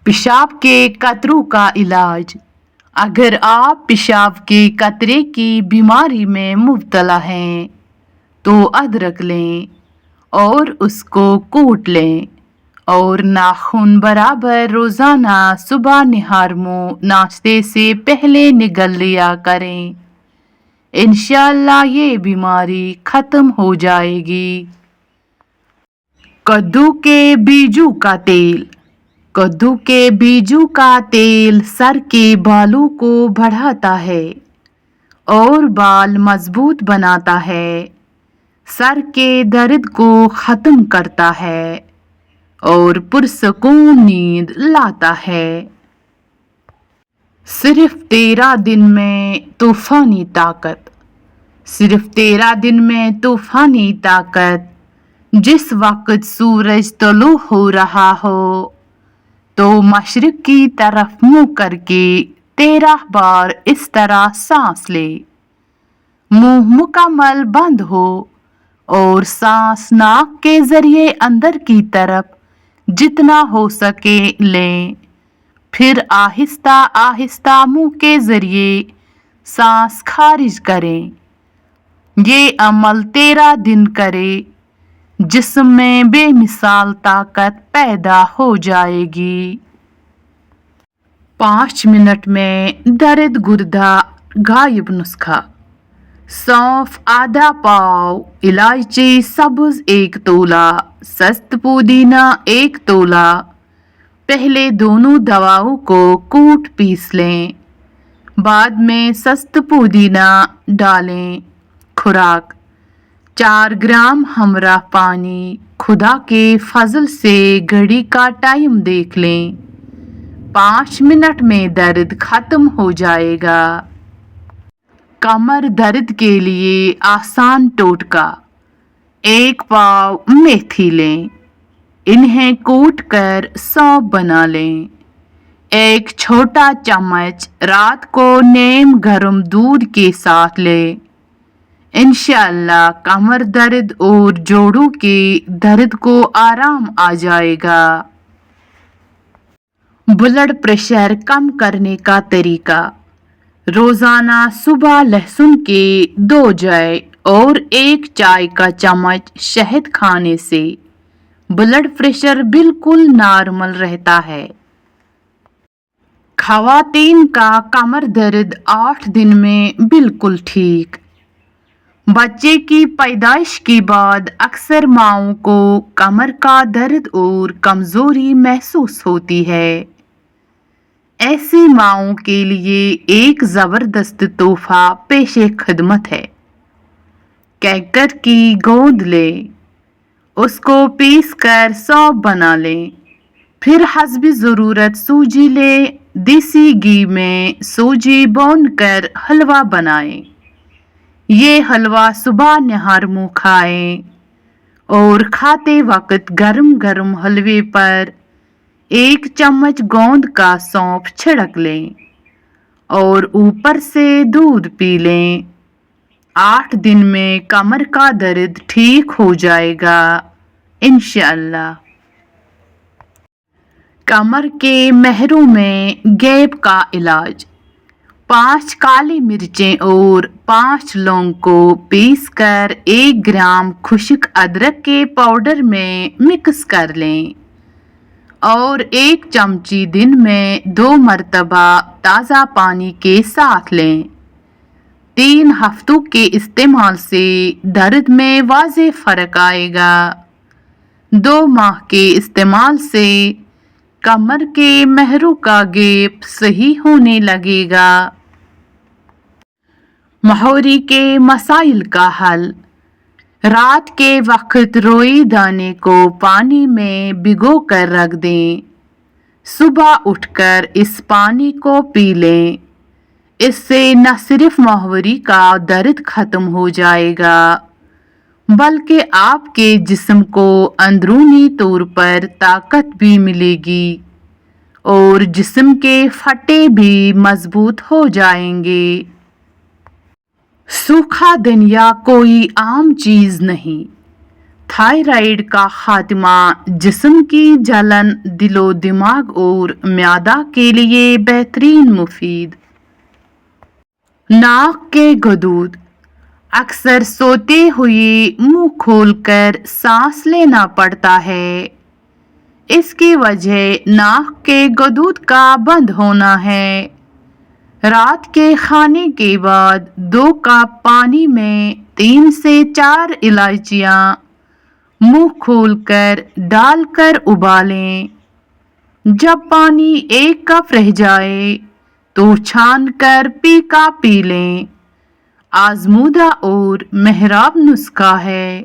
पेशाब के कतरों का इलाज। अगर आप पेशाब के कतरे की बीमारी में मुब्तला हैं तो अदरक लें और उसको कूट लें और नाखून बराबर रोज़ाना सुबह निहार मुँह नाश्ते से पहले निगल लिया करें। इंशाअल्लाह ये बीमारी ख़त्म हो जाएगी। कद्दू के बीजू का तेल। कद्दू के बीजू का तेल सर के बालों को बढ़ाता है और बाल मजबूत बनाता है, सर के दर्द को ख़त्म करता है और पुरसकून नींद लाता है। सिर्फ 13 दिन में तूफ़ानी ताकत। सिर्फ 13 दिन में तूफ़ानी ताकत। जिस वक्त सूरज तुलू हो रहा हो तो मशरिक की तरफ मुंह करके 13 बार इस तरह सांस ले। मुंह मुकम्मल बंद हो और सांस नाक के जरिए अंदर की तरफ जितना हो सके लें। फिर आहिस्ता आहिस्ता मुंह के जरिए सांस खारिज करें। ये अमल 13 दिन करें, जिस्म में बेमिसाल ताकत पैदा हो जाएगी। 5 मिनट में दर्द गुर्दा गायब नुस्खा। सौंफ आधा पाव, इलायची सब्ज 1 तोला, सस्त पुदीना 1 तोला। पहले दोनों दवाओं को कूट पीस लें, बाद में सस्त पुदीना डालें। खुराक 4 ग्राम हमरा पानी। खुदा के फजल से घड़ी का टाइम देख लें, 5 मिनट में दर्द खत्म हो जाएगा। कमर दर्द के लिए आसान टोटका। 1 पाव मेथी लें, इन्हें कूट कर सौंफ बना लें। 1 छोटा चम्मच रात को नीम गर्म दूध के साथ लें। इंशाअल्लाह कमर दर्द और जोड़ों के दर्द को आराम आ जाएगा। ब्लड प्रेशर कम करने का तरीका। रोज़ाना सुबह लहसुन के 2 जय और 1 चाय का चम्मच शहद खाने से ब्लड प्रेशर बिल्कुल नॉर्मल रहता है। ख़वातीन का कमर दर्द 8 दिन में बिल्कुल ठीक। बच्चे की पैदाइश के बाद अक्सर माओं को कमर का दर्द और कमज़ोरी महसूस होती है। ऐसी माओं के लिए एक ज़बरदस्त तोहफा पेशे खिदमत है। कैक्टर की गोंद लें, उसको पीस कर सौंफ बना लें। फिर हस्बी ज़रूरत सूजी लें, देसी घी में सूजी भून कर हलवा बनाएं। ये हलवा सुबह निहार मुँह खाएं और खाते वक्त गरम गरम हलवे पर 1 चम्मच गोंद का सौंफ छिड़क लें और ऊपर से दूध पी लें। 8 दिन में कमर का दर्द ठीक हो जाएगा इंशाअल्लाह। कमर के महरों में गैप का इलाज। 5 काली मिर्चें और 5 लौंग को पीस कर 1 ग्राम खुश्क अदरक के पाउडर में मिक्स कर लें और 1 चमची दिन में 2 मरतबा ताज़ा पानी के साथ लें। 3 हफ्तों के इस्तेमाल से दर्द में वाज़ेह फ़र्क आएगा। 2 माह के इस्तेमाल से कमर के महरों का गैप सही होने लगेगा। मोहरी के मसाइल का हल। रात के वक्त रोई दाने को पानी में भिगो कर रख दें। सुबह उठकर इस पानी को पी लें। इससे न सिर्फ मोहरी का दर्द खत्म हो जाएगा बल्कि आपके जिस्म को अंदरूनी तौर पर ताकत भी मिलेगी और जिस्म के फटे भी मजबूत हो जाएंगे। सूखा धनिया कोई आम चीज़ नहीं, थायराइड का खात्मा जिस्म की जलन, दिलो दिमाग और म्यादा के लिए बेहतरीन मुफीद। नाक के गदूद अक्सर सोते हुए मुंह खोलकर सांस लेना पड़ता है। इसकी वजह नाक के गदूद का बंद होना है। रात के खाने के बाद 2 कप पानी में 3 से 4 इलायचियाँ मुंह खोलकर डालकर उबालें। जब पानी 1 कप रह जाए तो छानकर पी लें। आजमूदा और मेहराब नुस्खा है।